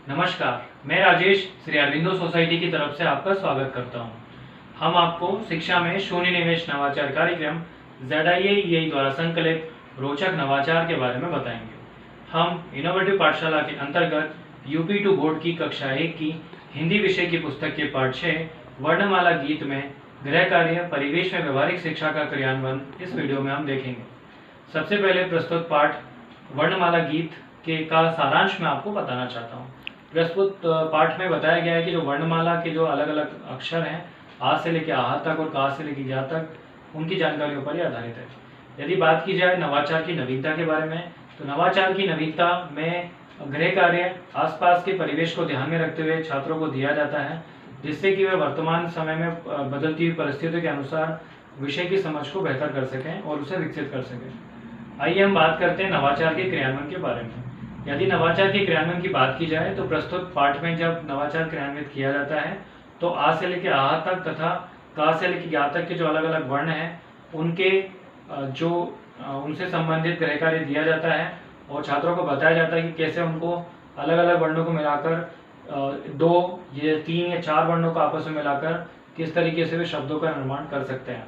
नमस्कार, मैं राजेश श्री अरविंदो सोसाइटी की तरफ से आपका स्वागत करता हूं। हम आपको शिक्षा में शून्य निवेश नवाचार कार्यक्रम ZIA द्वारा संकलित रोचक नवाचार के बारे में बताएंगे। हम इनोवेटिव पाठशाला के अंतर्गत UP2 बोर्ड की कक्षा 1 की हिंदी विषय की पुस्तक के पाठ 6 वर्णमाला गीत में गृह कार्य परिवेश में व्यवहारिक शिक्षा का क्रियान्वयन इस वीडियो में हम देखेंगे। सबसे पहले प्रस्तुत पाठ वर्णमाला गीत के का सारांश मैं आपको बताना चाहता हूँ। प्रस्तुत पाठ में बताया गया है कि जो वर्णमाला के जो अलग अलग अक्षर हैं, आ से लेकर आह तक और का से लेकर ज्ञा तक, उनकी जानकारियों पर ही आधारित है। यदि बात की जाए नवाचार की नवीनता के बारे में, तो नवाचार की नवीनता में गृह कार्य आसपास के परिवेश को ध्यान में रखते हुए छात्रों को दिया जाता है, जिससे कि वे वर्तमान समय में बदलती हुई परिस्थितियों के अनुसार विषय की समझ को बेहतर कर सकें और उसे विकसित कर सकें। आइए हम बात करते हैं नवाचार के क्रियान्वयन के बारे में। यदि नवाचार के क्रियान्वयन की बात की जाए तो प्रस्तुत पाठ में जब नवाचार क्रियान्वित किया जाता है तो आ से लेकर आह तक तथा का से लेकर ज्ञा तक के जो अलग अलग वर्ण हैं उनके उनसे संबंधित गृह कार्य दिया जाता है और छात्रों को बताया जाता है कि कैसे उनको अलग अलग वर्णों को मिलाकर 2 या 3 या 4 वर्णों को आपस में मिलाकर किस तरीके से वे शब्दों का निर्माण कर सकते हैं।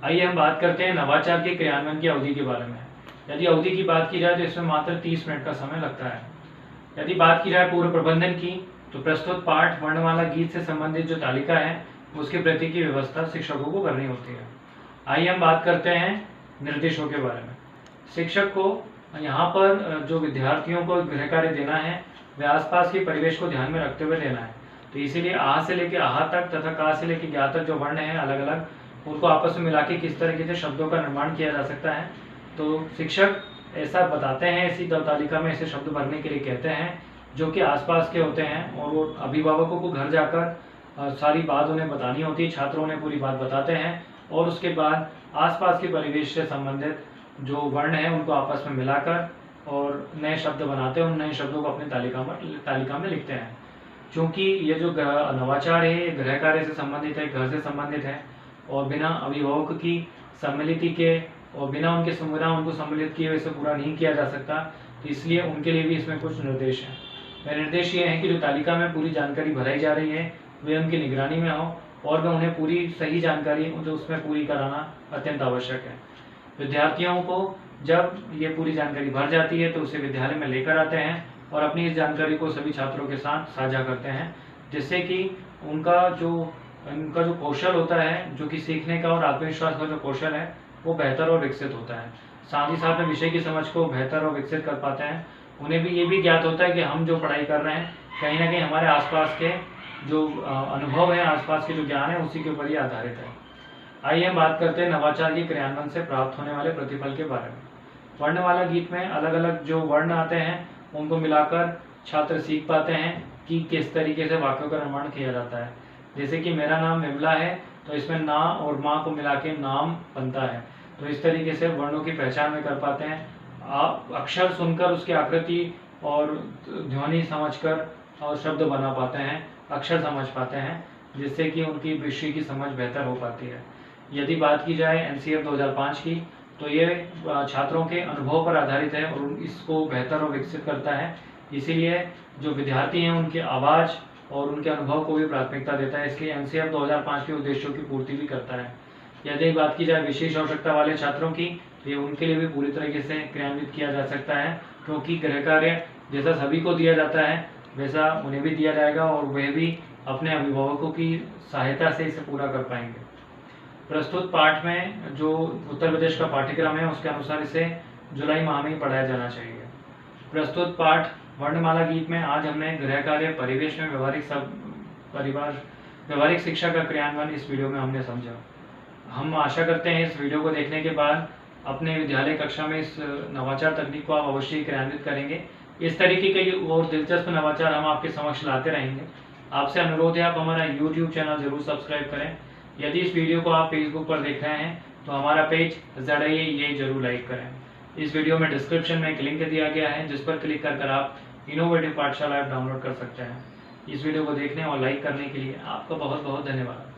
आइए हम बात करते हैं नवाचार के क्रियान्वयन की अवधि के बारे में। यदि अवधि की बात की जाए तो इसमें मात्र 30 मिनट का समय लगता है। यदि बात की जाए पूर्व प्रबंधन की, तो प्रस्तुत पाठ वर्णमाला गीत से संबंधित जो तालिका है उसके प्रति की व्यवस्था शिक्षकों को करनी होती है। आइए हम बात करते हैं निर्देशों के बारे में। शिक्षक को यहाँ पर जो विद्यार्थियों को गृह कार्य देना है वह आसपास के परिवेश को ध्यान में रखते हुए देना है। तो इसीलिए आ से लेकर आह तक तथा का से लेकर ज्ञा तक जो वर्ण है अलग अलग, उनको आपस में मिला के किस तरीके से शब्दों का निर्माण किया जा सकता है, तो शिक्षक ऐसा बताते हैं, इसी तालिका में ऐसे शब्द भरने के लिए कहते हैं जो कि आसपास के होते हैं और वो अभिभावकों को घर जाकर सारी बात उन्हें बतानी होती है। छात्रों उन्हें पूरी बात बताते हैं और उसके बाद आसपास के परिवेश से संबंधित जो वर्ण हैं उनको आपस में मिलाकर और नए शब्द बनाते हैं। उन नए शब्दों को अपनी तालिका में लिखते हैं। क्योंकि ये जो नवाचार है ये गृह कार्य से संबंधित है, घर से संबंधित है और बिना अभिभावक की सम्मिलित के और बिना उनके संविधान उनको सम्मिलित किए वैसे पूरा नहीं किया जा सकता। तो इसलिए उनके लिए भी इसमें कुछ निर्देश हैं। वह निर्देश ये हैं कि जो तालिका में पूरी जानकारी भराई जा रही है वे उनकी निगरानी में हो और वह उन्हें पूरी सही जानकारी जो उसमें पूरी कराना अत्यंत आवश्यक है। विद्यार्थियों को जब ये पूरी जानकारी भर जाती है तो उसे विद्यालय में लेकर आते हैं और अपनी इस जानकारी को सभी छात्रों के साथ साझा करते हैं, जिससे कि उनका जो कौशल होता है, जो कि सीखने का और आत्मविश्वास का जो कौशल है वो बेहतर और विकसित होता है। साथ ही साथ में विषय की समझ को बेहतर और विकसित कर पाते हैं। उन्हें भी ये भी ज्ञात होता है कि हम जो पढ़ाई कर रहे हैं कहीं ना कहीं हमारे आसपास के जो अनुभव है, आसपास के जो ज्ञान है उसी के ऊपर ही आधारित है। आइए हम बात करते हैं नवाचार के क्रियान्वयन से प्राप्त होने वाले प्रतिफल के बारे में। वर्णमाला गीत में अलग अलग जो वर्ण आते हैं उनको मिलाकर छात्र सीख पाते हैं कि किस तरीके से वाक्यों का निर्माण किया जाता है। जैसे कि मेरा नाम विमला है तो इसमें ना और माँ को मिला के नाम बनता है। तो इस तरीके से वर्णों की पहचान में कर पाते हैं। आप अक्षर सुनकर उसकी आकृति और ध्वनि समझकर और शब्द बना पाते हैं, अक्षर समझ पाते हैं, जिससे कि उनकी विषय की समझ बेहतर हो पाती है। यदि बात की जाए NCF 2005 की, तो ये छात्रों के अनुभव पर आधारित है और इसको बेहतर और विकसित करता है। इसीलिए जो विद्यार्थी हैं उनकी आवाज़ और उनके अनुभव को भी प्राथमिकता देता है। इसलिए NCF 2005 के उद्देश्यों की पूर्ति भी करता है। यदि बात की जाए विशेष आवश्यकता वाले छात्रों की, तो ये उनके लिए भी पूरी तरीके से क्रियान्वित किया जा सकता है, क्योंकि गृह कार्य जैसा सभी को दिया जाता है वैसा उन्हें भी दिया जाएगा और वह भी अपने अभिभावकों की सहायता से इसे पूरा कर पाएंगे। प्रस्तुत पाठ में जो उत्तर प्रदेश का पाठ्यक्रम है उसके अनुसार इसे जुलाई माह में ही पढ़ाया जाना चाहिए। प्रस्तुत पाठ वर्णमाला गीत में आज हमने गृह कार्य परिवेश में व्यवहारिक शिक्षा का क्रियान्वयन इस वीडियो में हमने समझा। हम आशा करते हैं इस वीडियो को देखने के बाद अपने विद्यालय कक्षा में इस नवाचार तकनीक को आप अवश्य क्रियान्वित करेंगे। इस तरीके के और दिलचस्प नवाचार हम आपके समक्ष लाते रहेंगे। आपसे अनुरोध है आप हमारा YouTube चैनल जरूर सब्सक्राइब करें। यदि इस वीडियो को आप Facebook पर देख रहे हैं तो हमारा पेज ZIA जरूर लाइक करें। इस वीडियो में डिस्क्रिप्शन में एक लिंक दिया गया है जिस पर क्लिक कर आप इनोवेटिव पाठशाला ऐप डाउनलोड कर सकते हैं। इस वीडियो को देखने और लाइक करने के लिए आपका बहुत बहुत धन्यवाद।